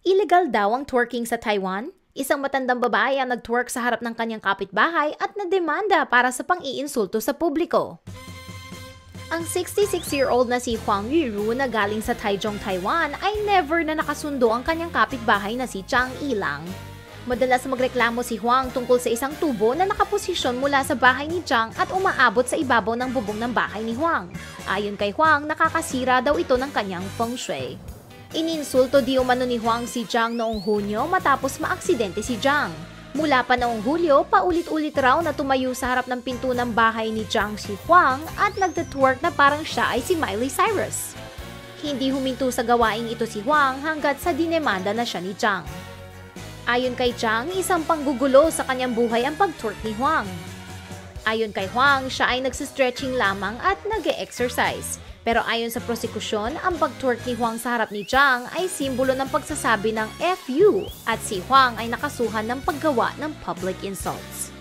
Illegal daw ang twerking sa Taiwan? Isang matandang babae ang nag-twerk sa harap ng kanyang kapitbahay at nademanda para sa pang-iinsulto sa publiko. Ang 66-year-old na si Huang Yuru na galing sa Taichung, Taiwan ay never na nakasundo ang kanyang kapitbahay na si Chang Ilang. Madalas magreklamo si Huang tungkol sa isang tubo na nakaposisyon mula sa bahay ni Chang at umaabot sa ibabaw ng bubong ng bahay ni Huang. Ayon kay Huang, nakakasira daw ito ng kanyang feng shui. Ininsulto di umano ni Huang si Chang noong Hunyo matapos maaksidente si Chang. Mula pa noong Hulyo, paulit-ulit raw na tumayo sa harap ng pinto ng bahay ni Chang si Huang at nagtatwerk na parang siya ay si Miley Cyrus. Hindi huminto sa gawaing ito si Huang hanggat sa dinemanda na siya ni Chang. Ayon kay Chang, isang panggugulo sa kanyang buhay ang pag-twerk ni Huang. Ayon kay Huang, siya ay nagsistretching lamang at nag-e-exercise. Pero ayon sa prosekusyon, ang pag-twerk ni Huang sa harap ni Chang ay simbolo ng pagsasabi ng FU at si Huang ay nakasuhan ng paggawa ng public insults.